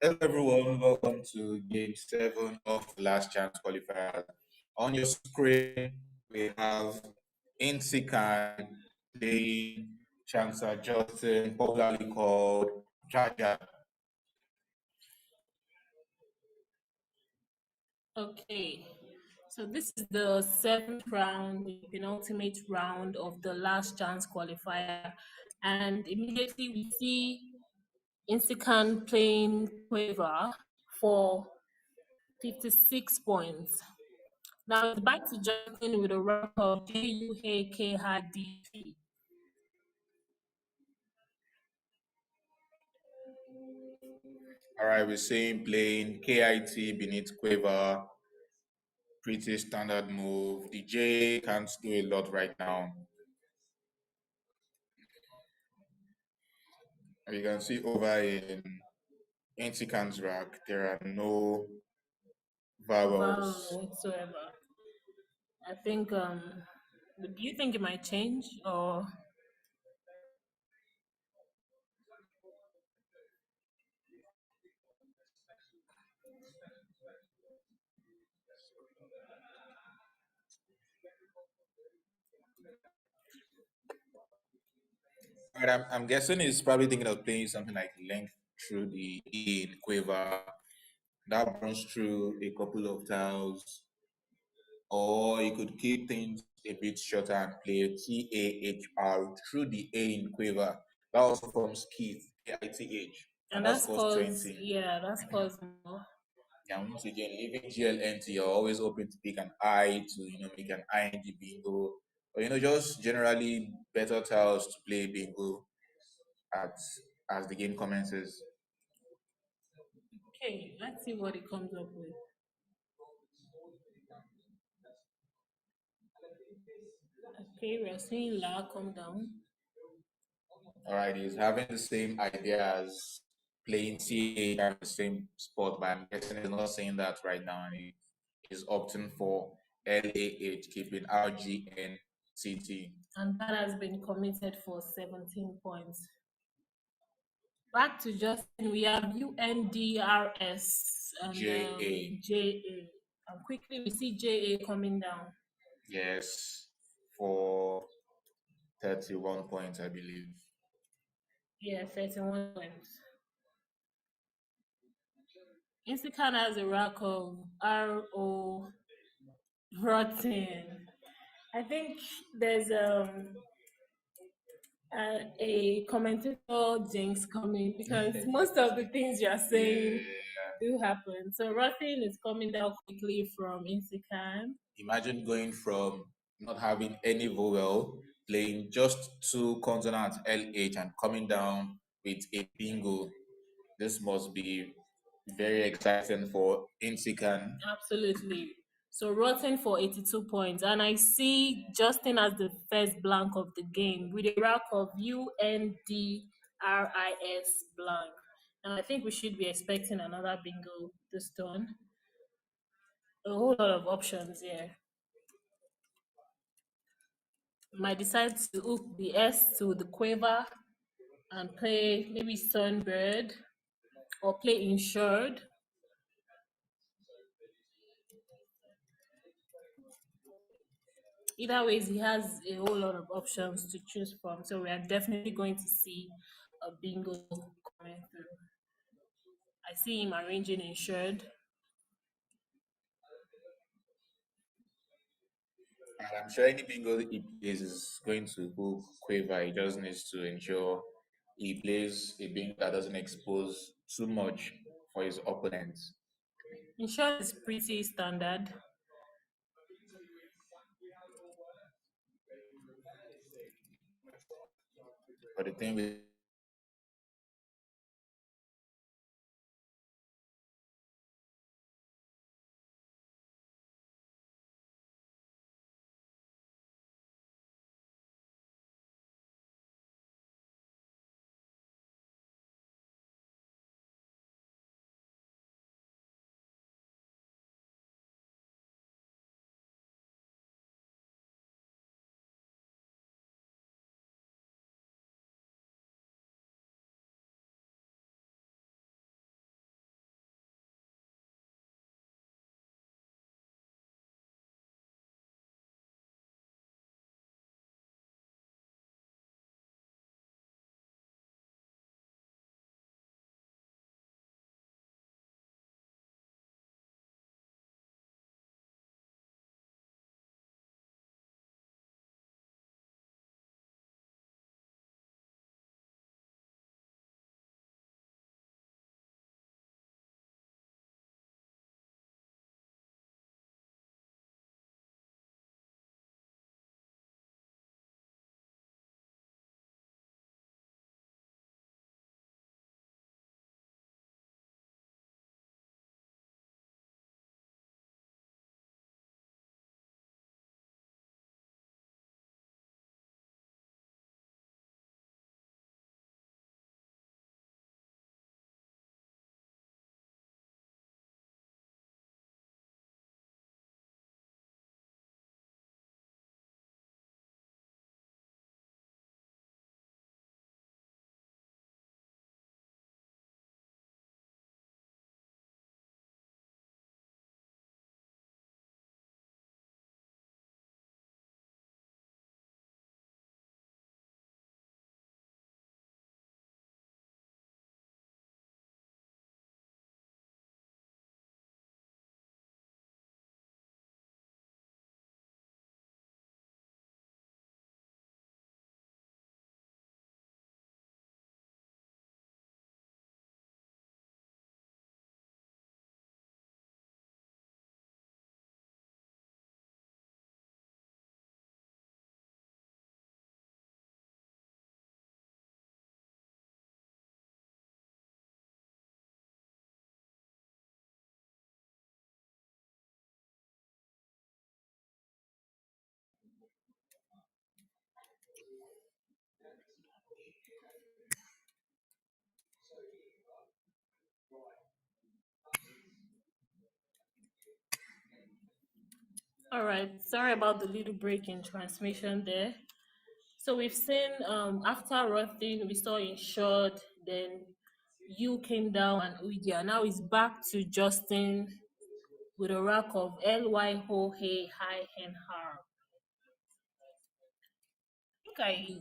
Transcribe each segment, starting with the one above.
Hello everyone, welcome to game 7 of Last Chance Qualifier. On your screen, we have Nsikan Chansa, Justin, popularly called Jaja. Okay, so this is the 7th round, the penultimate round of the Last Chance Qualifier, and immediately we see Nsikan playing Quiver for 56 points. Now it's back to Justin with a rank of JUHKHD. All right, we're seeing playing KIT beneath Quiver. Pretty standard move. The J can't do a lot right now. You can see over in Nsikan's rack, there are no vowels. Whatsoever. I think, do you think it might change or? Right, I'm guessing he's probably thinking of playing something like length through the E in Quiver. That runs through a couple of tiles. Or you could keep things a bit shorter and play TAHR through the A in Quiver. That also forms Keith, KITH. And that that's scores cause 20. that's cause more. And once again, leaving GLNT, you're always open to pick an I to, make an ING bingo. Or, just generally better tiles to play bingo as the game commences. Okay, let's see what it comes up with. Okay, we're seeing La come down. All right, he's having the same idea as playing CA at the same spot, but I'm guessing he's not saying that right now. And he is opting for LAH, keeping RGNCT. And that has been committed for 17 points. Back to Justin, we have UNDRS and JA. And quickly we see JA coming down. Yes, for 31 points, I believe. Yeah, 31 points. Nsikan has a rack of RO rotten. I think there's a commentator jinx coming because most of the things you're saying do happen. So Rotin is coming down quickly from Nsikan. Imagine going from not having any vowel, playing just two consonants LH, and coming down with a bingo. This must be very exciting for Nsikan. Absolutely. So Rotten for 82 points. And I see Justin as the first blank of the game with a rack of UNDRIS blank. And I think we should be expecting another bingo this turn. A whole lot of options here. Might decide to hook the S to the Quiver and play maybe Sunbird or play Insured. Either ways, he has a whole lot of options to choose from. So we are definitely going to see a bingo coming through. I see him arranging Insured. And I'm sure any bingo he plays is going to hook Quiver. He just needs to ensure he plays a bingo that doesn't expose too much for his opponents. Insured is pretty standard. But the thing with All right. Sorry about the little break in transmission there. So we've seen after Rothin, we saw Insured, then you came down and Udia. Now it's back to Justin with a rack of LY Ho Hey Hi Hen Har. I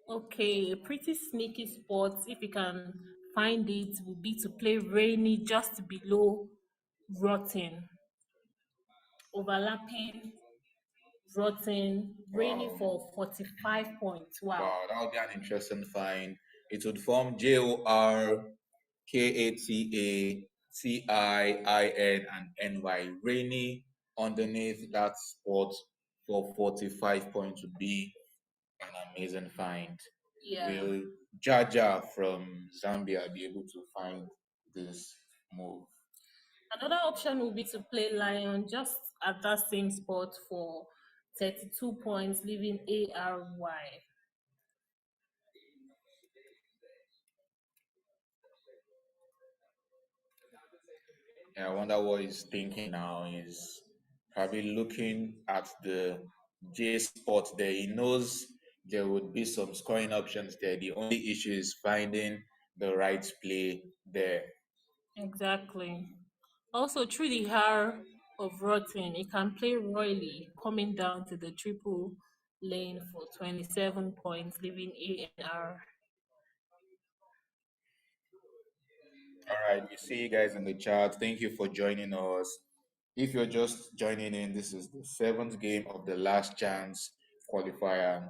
okay, a pretty sneaky spot if you can find it would be to play Rainy just below Rotten, overlapping Rotten, Rainy Wow. for 45 points. Wow. Wow, that would be an interesting find. It would form JORKATATIIN and NY. Rainy underneath that spot for 45 points would be an amazing find. Yeah. Will Jaja from Zambia be able to find this move? Another option would be to play Lion just at that same spot for 32 points, leaving ARY. Yeah, I wonder what he's thinking now. He's probably looking at the J spot there. He knows there would be some scoring options there. The only issue is finding the right play there. Exactly. Also, through the hair of Rotten, it can play royally, coming down to the triple lane for 27 points, leaving ANR. All right, we see you guys in the chat. Thank you for joining us. If you're just joining in, this is the seventh game of the last chance qualifier.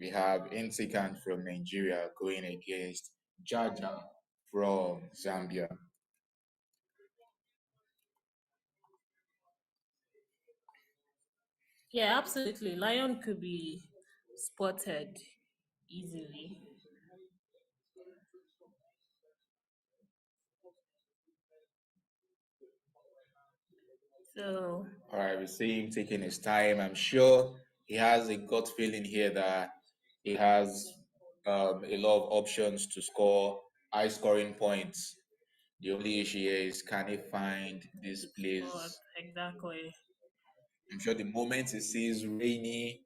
We have Nsikan from Nigeria going against Jaja from Zambia. Yeah, absolutely. Lion could be spotted easily. So, All right, we see him taking his time. I'm sure he has a gut feeling here that he has a lot of options to score high scoring points. The only issue here is can he find this the spot, place? exactly. I'm sure the moment he sees Rainy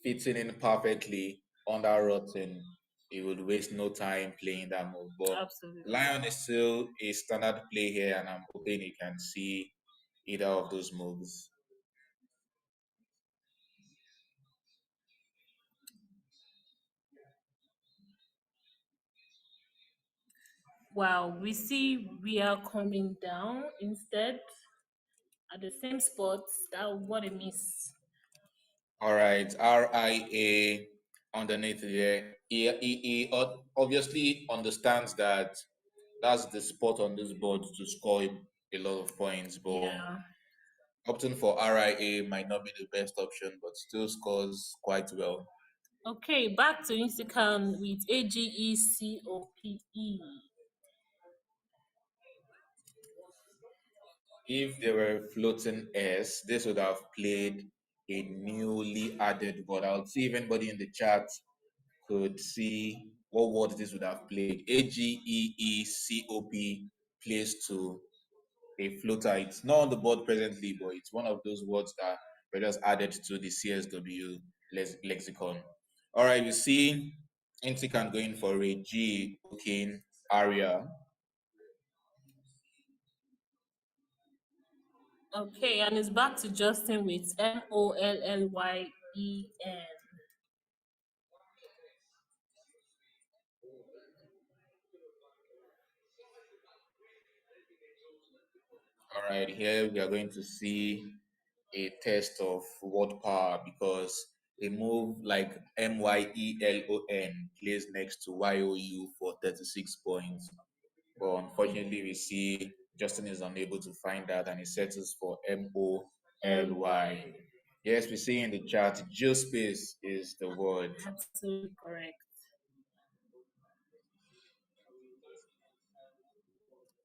fitting in perfectly under Rotten, he would waste no time playing that move. But Absolutely. Lion is still a standard play here, and I'm hoping he can see either of those moves. Wow, we see we are coming down instead at the same spot. That what a miss. All right, RIA underneath there. He obviously understands that that's the spot on this board to score a lot of points, but Yeah. opting for RIA might not be the best option, but still scores quite well. Okay, back to Nsikan with AGECOPE. If they were floating S, this would have played a newly added word. I'll see if anybody in the chat could see what word this would have played. AGEECOP plays to a floater. It's not on the board presently, but it's one of those words that were just added to the CSW lexicon. All right, you see Intican going for a G hooking area. Okay, and it's back to Justin with MOLLYEN. All right, here we are going to see a test of word power because a move like MYELON plays next to YOU for 36 points. But unfortunately, we see Justin is unable to find that and he settles for MOLY. LY. Yes, we see in the chat, geospace is the word. Absolutely correct.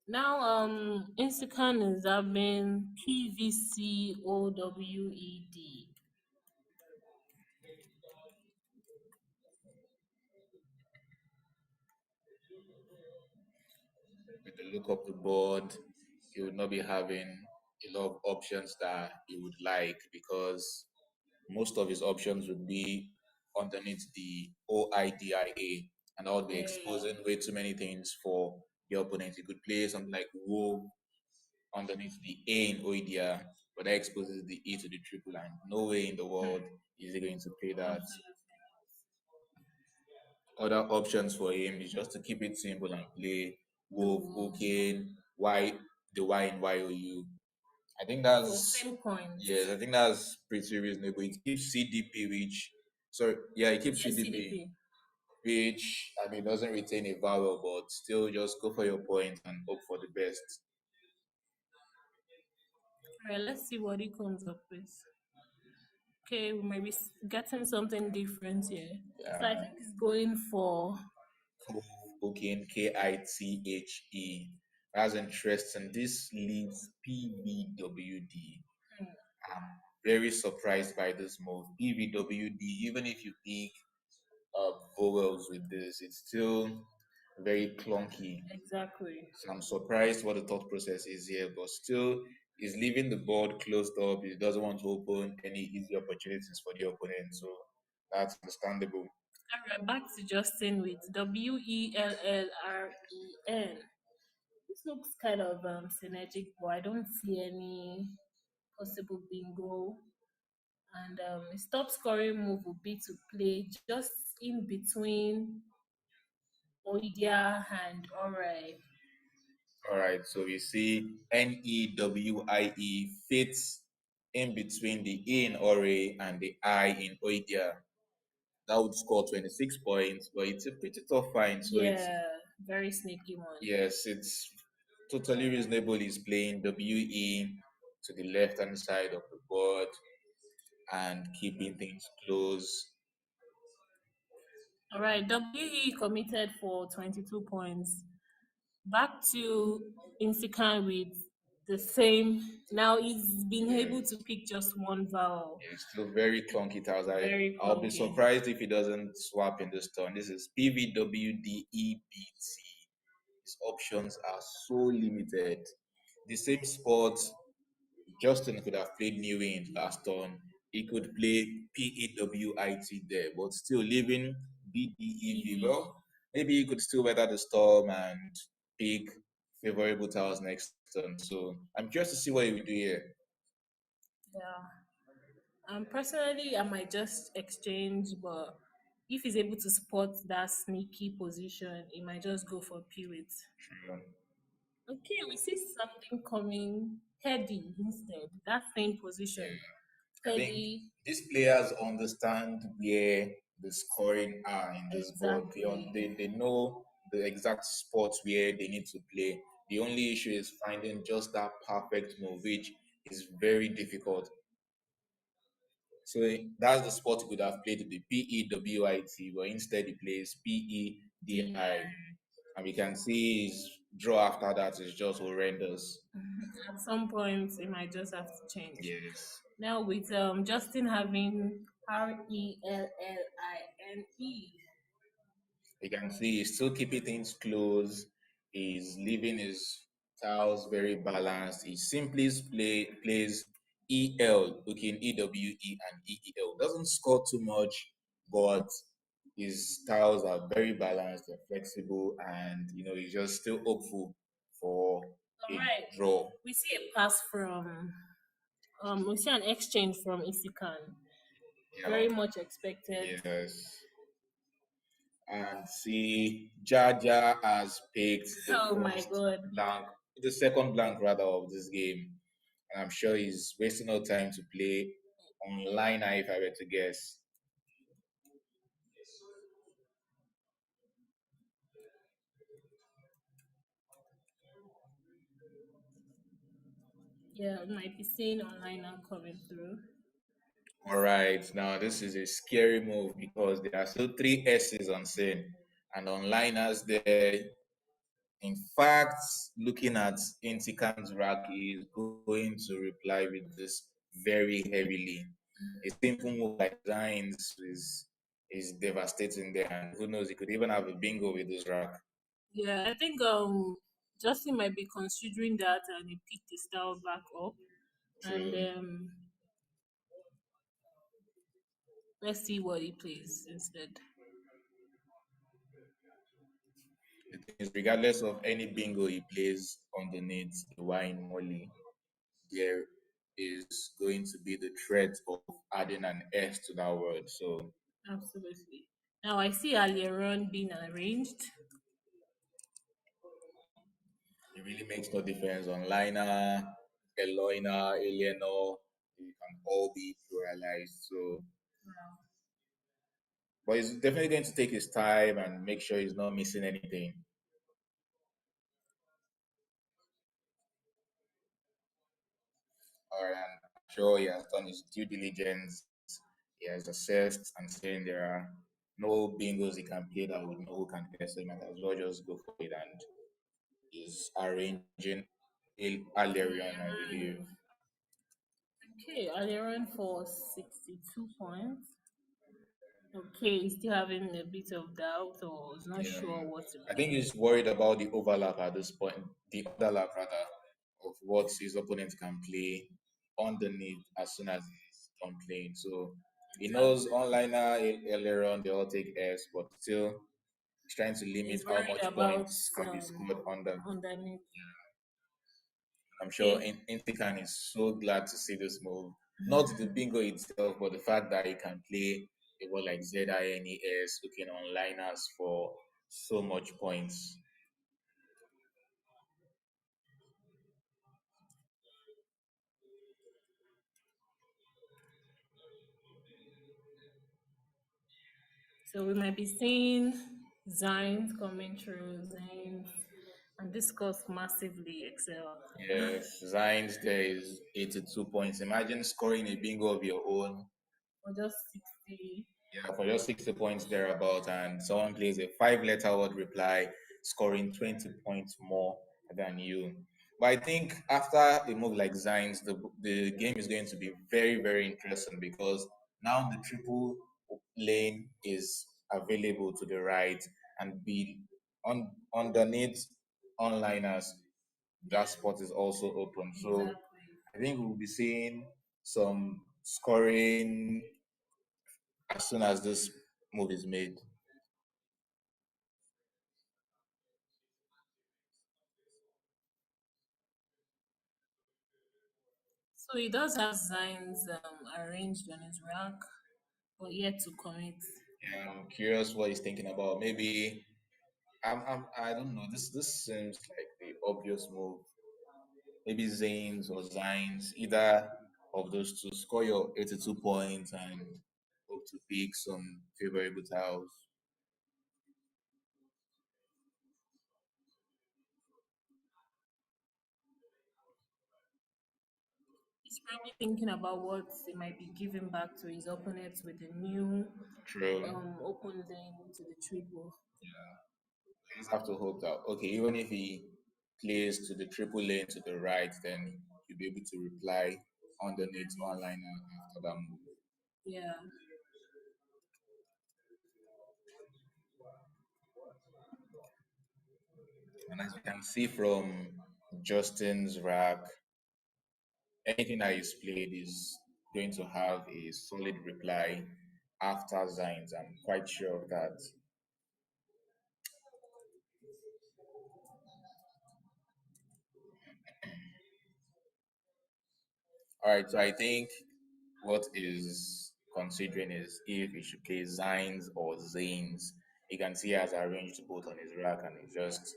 Now, Instacan is having PVCOWED. With the look of the board, he would not be having a lot of options that he would like, because most of his options would be underneath the OIDIA, and that would be Yeah. exposing way too many things for the opponent. He could play something like Wolf underneath the A in OIDIA, but that exposes the E to the triple line. No way in the world is he going to play that. Absolutely. Other options for him is just to keep it simple and play The Wolf, wolf Okin, Y, the Y in YOU. I think for that's same yes, coins. I think that's pretty reasonable. It keeps CDP, which sorry, yeah, it keeps Yes, CDP, CDP. which I mean doesn't retain a vowel, but still just go for your point and hope for the best. All right, let's see what he comes up with. Okay, we might be getting something different here. So I Yeah, think it's going for Okin, KITHE. That's interesting. This leaves PVWD. I'm very surprised by this move. PVWD, even if you pick vowels with this, it's still very clunky. exactly. So I'm surprised what the thought process is here, but still, he's leaving the board closed up. He doesn't want to open any easy opportunities for the opponent, so that's understandable. All right, back to Justin with WELLREN. This looks kind of synergic, but I don't see any possible bingo. And his top scoring move would be to play just in between Oidia and Ore. All right, so we see NEWIE fits in between the E in Ore and the I in Oidia. That would score 26 points, but it's a pretty tough find. So it's Yeah, very sneaky one. yes, it's totally reasonable. He's playing WE to the left hand side of the board and keeping things close. All right, WE committed for 22 points. Back to Nsikan with the same. Now he's been able to Yes, pick just one vowel. it's still very clunky. Towers. Very I'll be clunky. surprised if he doesn't swap in this turn. This is PVWDEBT. His options are so limited. The same sport Justin could have played New Wind last turn. He could play PEWIT there, but still leaving BDEV. EV. Well, maybe he could still weather the storm and pick favorable tiles next turn. So I'm curious to see what he will do here. Yeah. Personally, I might just exchange, but if he's able to spot that sneaky position, he might just go for Pewit. True. Okay, we see something coming heady instead. That same position. I think Heady, these players understand where the scoring are in this board. exactly. They know the exact spots where they need to play. The only issue is finding just that perfect move, which is very difficult. So that's the spot he could have played the PEWIT, but instead he plays The PEDI. And we can see his draw after that is just horrendous. At some point, it might just have to change. Yes. Now with Justin having RELLINE. You can see he's still keeping things close. He's leaving his tiles very balanced. He simply plays EL, okay, in EWE and EEL. Doesn't score too much, but his tiles are very balanced, they're flexible, and he's just still hopeful for All a right, draw. we see a pass from we see an exchange from Nsikan. Yeah, Very much expected. yes. And see, Jaja has picked Oh my god. the second blank rather of this game. And I'm sure he's wasting no time to play online if I were to guess. Yeah, might be seeing online now coming through. All right, now this is a scary move because there are still three S's on scene. And onliners there, in fact, looking at Intikan's rack, is going to reply with this very heavily. A simple move like Giants is devastating there, and who knows, he could even have a bingo with this rack. Yeah, I think Justin might be considering that and he picked the style back up. And True. let's see what he plays instead. The thing is, regardless of any bingo he plays underneath the wine molly, there is going to be the threat of adding an S to that word. So Absolutely. Now I see Aliaron being arranged. it really makes no difference on liner, Eloina, Eleanor, they can all be pluralized. So, but he's definitely going to take his time and make sure he's not missing anything. All right, and I'm sure he has done his due diligence. He has assessed and saying there are no bingos he can play that would know who can guess, so he might as well just go for it. And he's arranging Alerion, I believe. Okay, Aliaron for 62 points. Okay, he's still having a bit of doubt or is not Yeah, sure what to I think play. he's worried about the overlap at this point, the overlap rather of what his opponent can play underneath as soon as he's done playing. So he knows Exactly. onliner earlier on they all take S, but still he's trying to limit He's how worried much about points can be scored under. underneath. I'm sure Okay. Nsikan is so glad to see this move. Not the bingo itself, but the fact that he can play a word like ZINES, looking on liners for so much points. So we might be seeing Zines coming through, Zines, and this cost massively excel. Yes, Zines there is 82 points. Imagine scoring a bingo of your own. Or just 60. Yeah, for just 60 points thereabout, and someone plays a five-letter word reply, scoring 20 points more than you. But I think after a move like Zines, the game is going to be very, very interesting because now the triple lane is available to the right and be underneath onliners. That spot is also open. So Exactly. I think we'll be seeing some scoring as soon as this move is made. So he does have Zines arranged on his rack, but yet to commit. Yeah, I'm curious what he's thinking about. Maybe I don't know. This seems like the obvious move. Maybe Zanes or Zines, either of those two. Score your 82 points and hope to pick some favorable tiles. He's probably thinking about what he might be giving back to his opponents with the new True. open lane to the triple. Yeah. You just have to hope that okay, even if he plays to the triple lane to the right, then you'll be able to reply underneath one liner after that move. Yeah. And as you can see from Justin's rack, anything that is played is going to have a solid reply after Zines. I'm quite sure of that. All right, so I think what is considering is if he should play Zines or Zanes. You can see he has arranged both on his rack and it's just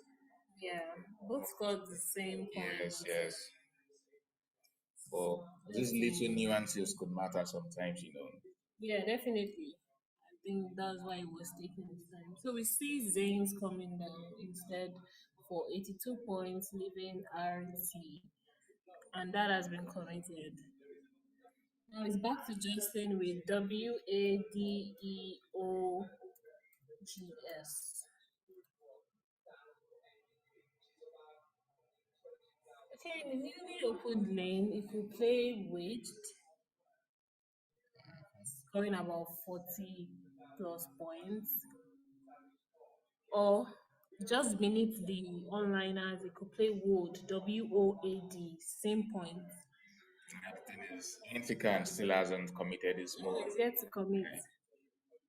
Yeah. Both scored the same yes, points. yes. But Let's these little see. nuances could matter sometimes, you know. Yeah, definitely. I think that's why he was taking his time. So we see Zanes coming down instead for 82 points, leaving RT. And that has been committed. Now it's back to Justin with WADEOGS. Okay, in the newly opened lane, if you play waged, scoring about 40 plus points, or just beneath the onliners, you could play Woad, WOAD, same points. And the thing is, Nsikan still hasn't committed his move. He's yet to commit.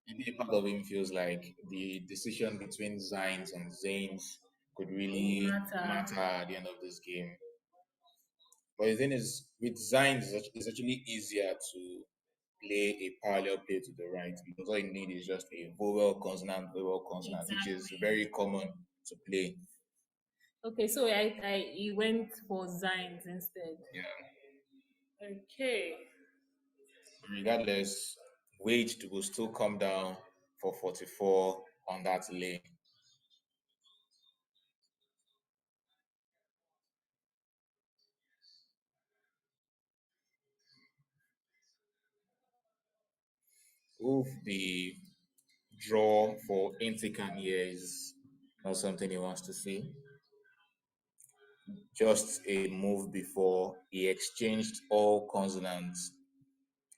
Maybe part of him feels like the decision between Zines and Zanes could really Matter. matter at the end of this game. But the thing is, with Zines, it's actually easier to play a parallel play to the right because all you need is just a vowel, consonant, which is Exactly. very common to play. Okay, so I he went for Zines instead. Yeah. Okay. Regardless, wage will still come down for 44 on that lane. Oof, the draw for Intican here is not something he wants to see. Just a move before he exchanged all consonants,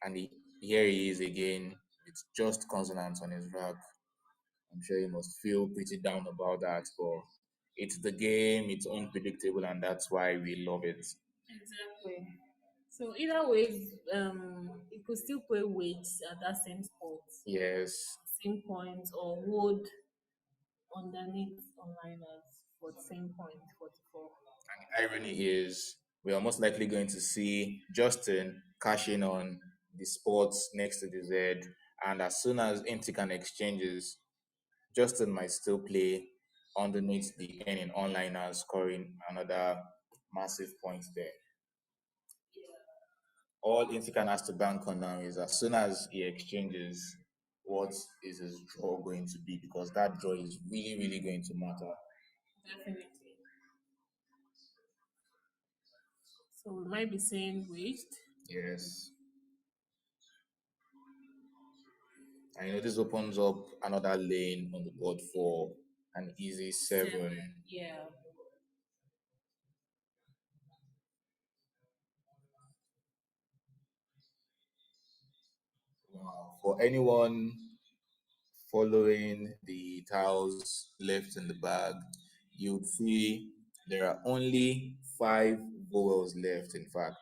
and here he is again with just consonants on his rack. I'm sure he must feel pretty down about that, but it's the game, it's unpredictable, and that's why we love it. Exactly. So either way, you could still play weights at that same spot, Yes, same point, or would underneath onliners for the same point, 44. and the irony is we are most likely going to see Justin cash in on the spots next to the Z, and as soon as Intican exchanges, Justin might still play underneath the N in onliners, scoring another massive point there. All Intican has to bank on now is as soon as he exchanges, what is his draw going to be? Because that draw is really, really going to matter. Definitely. So we might be saying waste. Yes. I know this opens up another lane on the board for an easy seven. Yeah. Wow. For anyone following the tiles left in the bag, you'd see there are only five vowels left, in fact.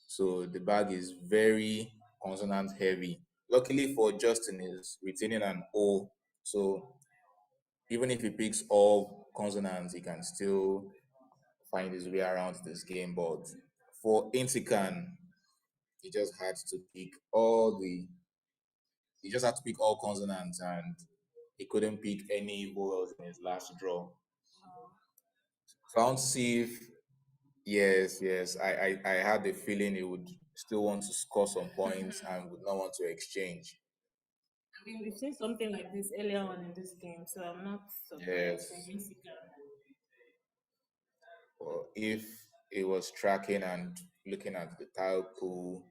So the bag is very consonant heavy. Luckily for Justin, is retaining an O. So even if he picks all consonants, he can still find his way around this game. But for Intikan, he just had to pick all the he just had to pick all consonants and he couldn't pick any vowels in his last draw. So I want to see if yes, I had the feeling he would still want to score some points and would not want to exchange. I mean, we've seen something like this earlier on in this game, so I'm not surprised from Yes. Mexico. Or if it was tracking and looking at the tile pool,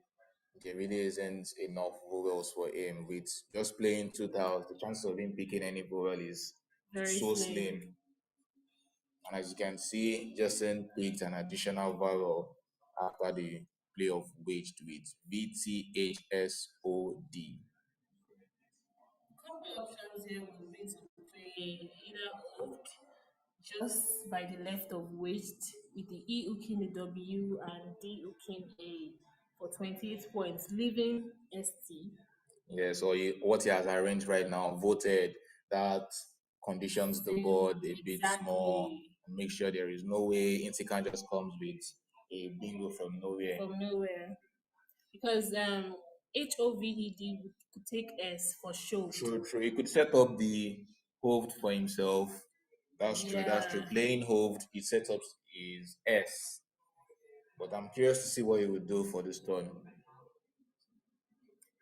there really isn't enough vowels for him. With just playing two tiles, the chances of him picking any vowel is Very so slim. slim. And as you can see, Justin picked an additional vowel after the play of waged with VTHSOD. Couple options here would be to play either hooked just by the left of waist with the E hooking the W and D hooking A for 28 points, leaving ST. Yeah, so what he has arranged right now, voted that conditions the board a bit more, Exactly. make sure there is no way Intikan just comes with a bingo from nowhere. From nowhere. Because HOVED could take S for shoved. True, true. He could set up the hoved for himself. That's true. Yeah. Playing hoved, he sets up his S. But I'm curious to see what he would do for this turn.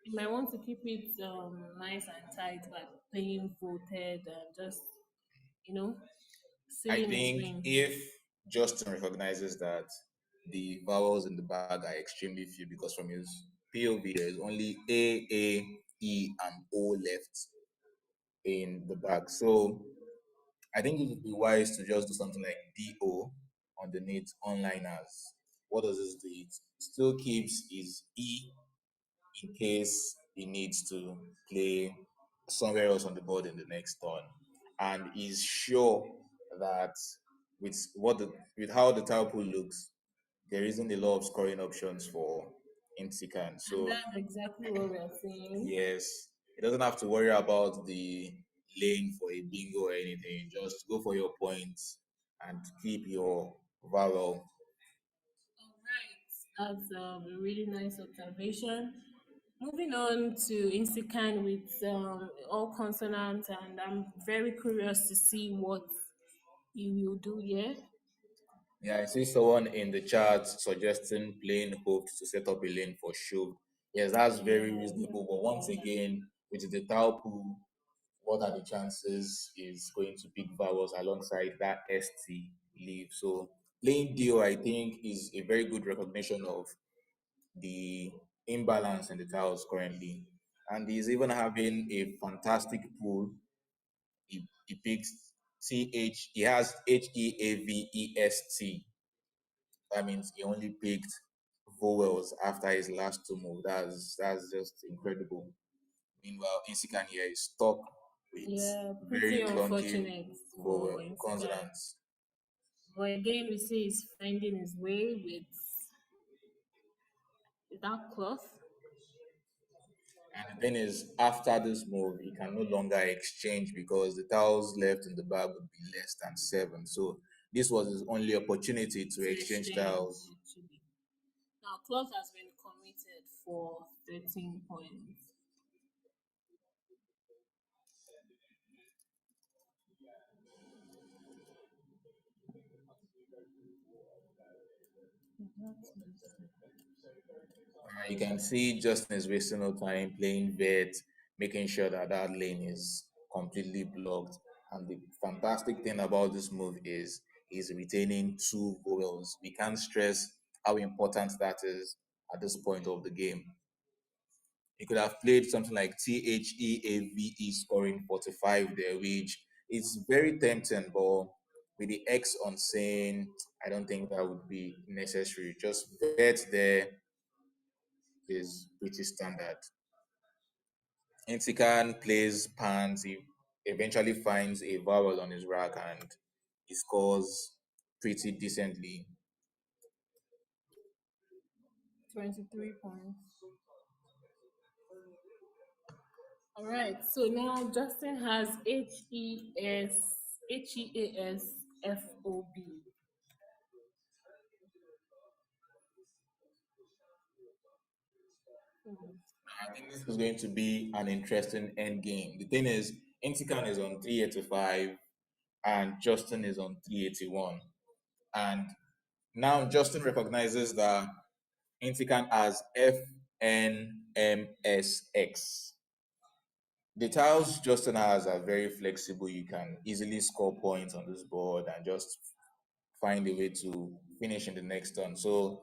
You might want to keep it nice and tight by playing voted and just, you know, I sealing his think win. if Justin recognizes that the vowels in the bag are extremely few because from his POV there is only A, E, and O left in the bag. So I think it would be wise to just do something like DO underneath onliners. What does this do? It still keeps his E in case he needs to play somewhere else on the board in the next turn, and is sure that with how the tile pool looks, there isn't a lot of scoring options for Nsikan. And So that's exactly what we're saying. yes, it doesn't have to worry about the lane for a bingo or anything. Just go for your points and keep your valor. All right, that's a really nice observation. Moving on to Nsikan with all consonants, and I'm very curious to see what you will do here. Yeah, I see someone in the chat suggesting playing hope to set up a lane for show. Yes, that's very Yeah, reasonable. But once again, with the tau pool, what are the chances is going to pick vowels alongside that ST leave? So playing Dio, I think, is a very good recognition of the imbalance in the tiles currently. And he's even having a fantastic pool. He picks he has HEAVEST. That means he only picked vowels after his last two moves. That's just incredible. Meanwhile, Insikan here is stuck with yeah, pretty very clunky unfortunate for vowel Nsikan. consonants. But again, we see he's finding his way with that cloth. And the thing is, after this move, he can no longer exchange because the tiles left in the bag would be less than 7. So this was his only opportunity to To exchange exchange, tiles. actually. Now, cloth has been committed for 13 points. You can see Justin is wasting no time playing vet, making sure that that lane is completely blocked. And the fantastic thing about this move is he's retaining two vowels. We can't stress how important that is at this point of the game. He could have played something like THEAVE scoring 45 there, which is very tempting, but with the X on saying, I don't think that would be necessary. Just vet there is pretty standard. Intikan plays pans, he eventually finds a vowel on his rack and he scores pretty decently. 23 points. All right, so now Justin has HEASFOB. I think this is going to be an interesting end game. The thing is, Intikan is on 385 and Justin is on 381. And now Justin recognizes that Intikan has FNMSX. The tiles Justin has are very flexible. You can easily score points on this board and just find a way to finish in the next turn. So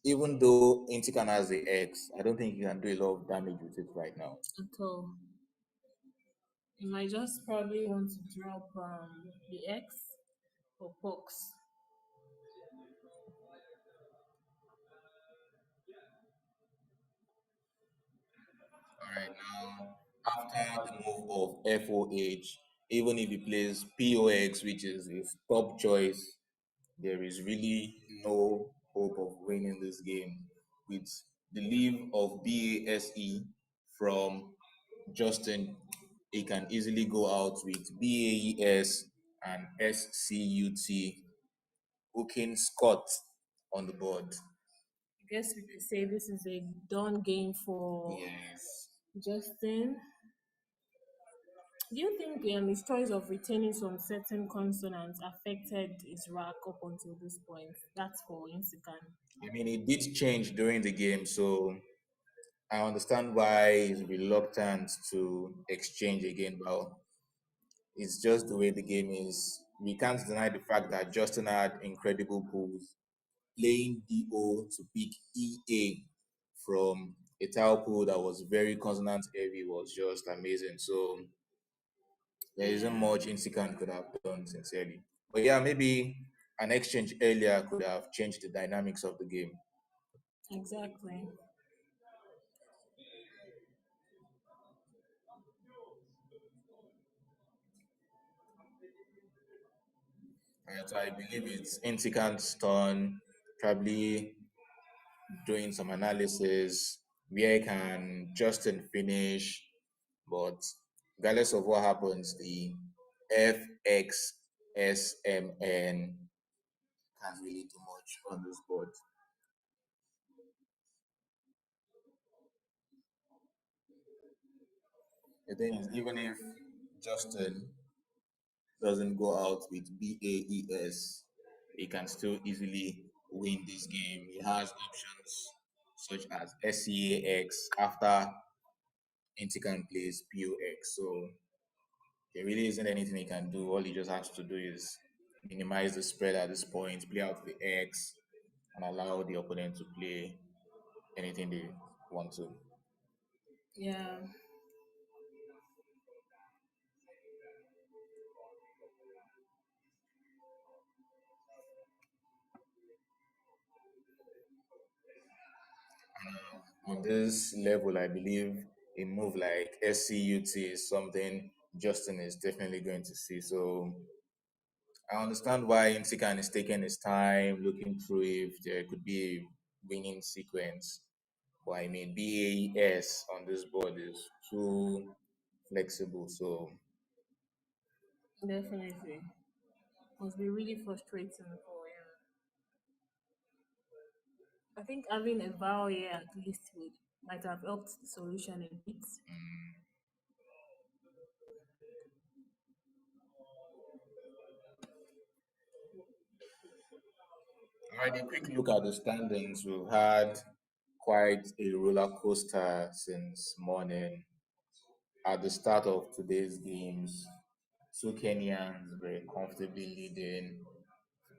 even though Intikan has the X, I don't think you can do a lot of damage with it right now. At all. You might just probably want to drop the X for Pox. All right, now after the move of FOH, even if he plays POX, which is his top choice, there is really no hope of winning this game. With the leave of BASE from Justin, he can easily go out with BAES and SCUT, hooking Scott on the board. I guess we could say this is a done game for Yes. Justin. Do you think his choice of retaining some certain consonants affected his rack up until this point? That's for Insikan. I mean, it did change during the game, so I understand why he's reluctant to exchange again, but it's just the way the game is. We can't deny the fact that Justin had incredible pulls. Playing DO to pick EA from a tile pool that was very consonant heavy was just amazing. So there isn't Yeah, much Insikan could have done sincerely. But yeah, maybe an exchange earlier could have changed the dynamics of the game. exactly. Right, so I believe it's Nsikan's turn, probably doing some analysis. Where can Justin finish? But regardless of what happens, the FXSMN can't really do much on this board. The thing is, even if Justin doesn't go out with BAES, he can still easily win this game. He has options such as SCAX after Intican plays POX. So there really isn't anything he can do. All he just has to do is minimize the spread at this point, play out the X, and allow the opponent to play anything they want to. Yeah. On this level, I believe a move like SCUT is something Justin is definitely going to see. So I understand why Nsikan is taking his time, looking through if there could be a winning sequence. But I mean, BAES on this board is too flexible. So Definitely. Must be really frustrating for him. I think having a vowel here at least would might have helped the solution a bit. alright, a quick look at the standings. We've had quite a roller coaster since morning. At the start of today's games, two Kenyans very comfortably leading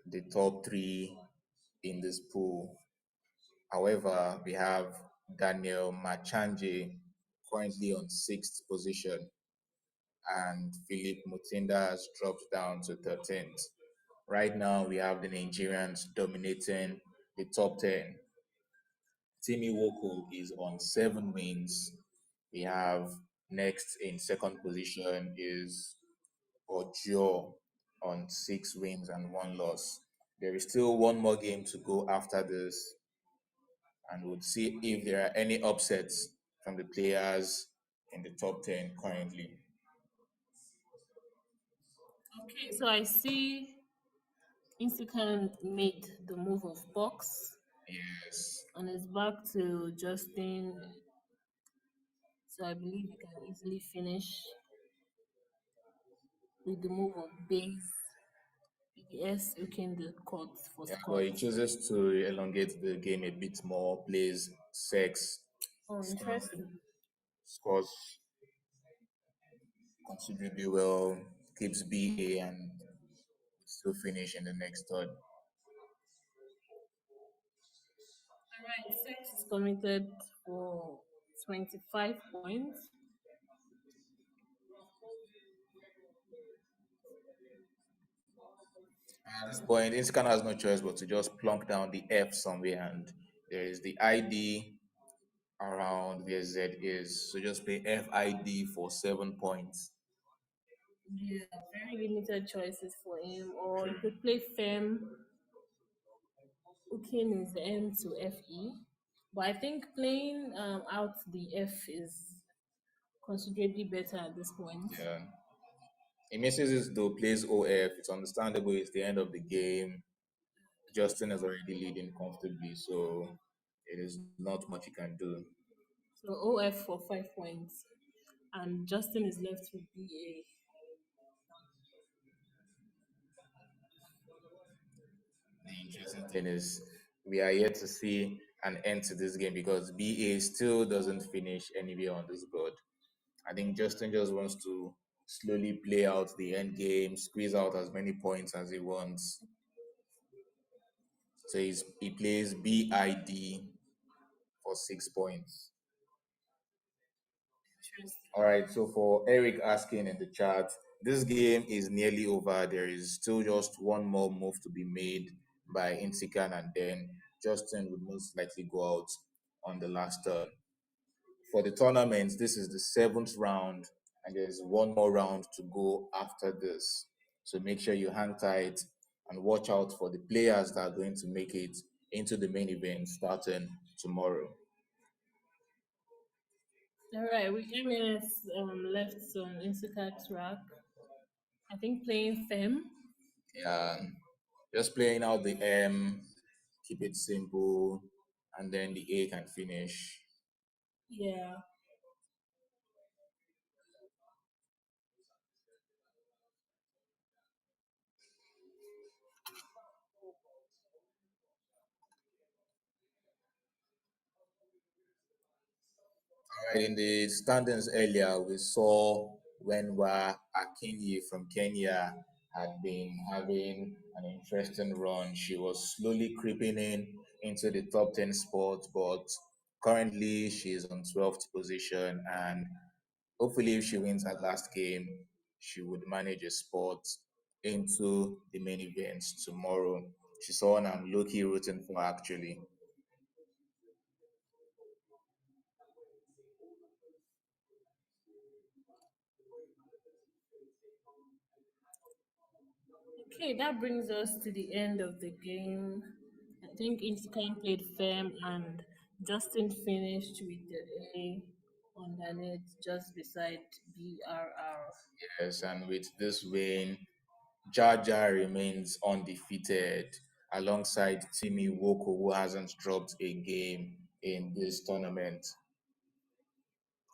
the top three in this pool. However, we have Daniel Machanje currently on sixth position, and Philip Mutinda has dropped down to 13th. Right now, we have the Nigerians dominating the top 10. Timi Woko is on 7 wins. We have next in second position is Ojo on 6 wins and 1 loss. There is still one more game to go after this, and we'll see if there are any upsets from the players in the top 10 currently. Okay, so I see Instacart made the move of box Yes. and is back to Justin. So I believe you can easily finish with the move of base. Yes, you can the court for Yeah, but Scott. he chooses to elongate the game a bit more, plays sex, Oh, scores, interesting. scores considerably well, keeps BA, and still finish in the next third. Alright, sex is committed for 25 points. At this point, Inscan has no choice but to just plunk down the F somewhere, and there is the ID around where Z is. So just play FID for 7 points. Yeah, very limited choices for him. Or you True. could play Fem. Hooking is M to FE. But I think playing out the F is considerably better at this point. Yeah. He misses it though, plays OF. It's understandable. It's the end of the game. Justin is already leading comfortably, so it is not much he can do. So OF for 5 points. And Justin is left with BA. The interesting thing is we are yet to see an end to this game because BA still doesn't finish anywhere on this board. I think Justin just wants to slowly play out the end game, squeeze out as many points as he wants. So he plays BID for 6 points. Interesting. All right, so for Eric asking in the chat, this game is nearly over. There is still just one more move to be made by Insikan, and then Justin would most likely go out on the last turn. For the tournament, this is the seventh round, and there's one more round to go after this. So make sure you hang tight. and watch out for the players that are going to make it into the main event starting tomorrow. All right, with 8 minutes left on Instacart track, I think playing Fem. And just playing out the M, keep it simple, and then the A can finish. Yeah. Right, in the standings earlier, we saw Wenwa Akinyi from Kenya had been having an interesting run. She was slowly creeping in into the top 10 spot, but currently she is on 12th position. And hopefully, if she wins her last game, she would manage a spot into the main event tomorrow. She's someone I'm low key rooting for actually. Okay, that brings us to the end of the game. I think Nsikan played Fem and Justin finished with the A underneath just beside BRR. Yes, and with this win, Jaja remains undefeated alongside Timmy Woko, who hasn't dropped a game in this tournament.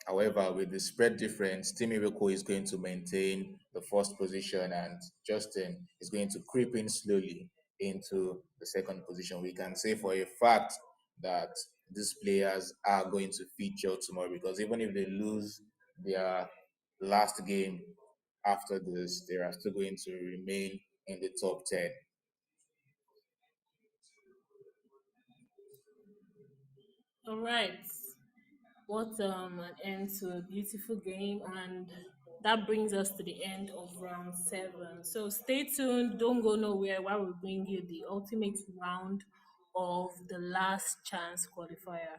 However, with the spread difference, Timmy Woko is going to maintain the first position and Justin is going to creep in slowly into the second position. We can say for a fact that these players are going to feature tomorrow because even if they lose their last game after this, they are still going to remain in the top 10. All right. What an end to a beautiful game, and that brings us to the end of round 7. So stay tuned, don't go nowhere while we bring you the ultimate round of the last chance qualifier.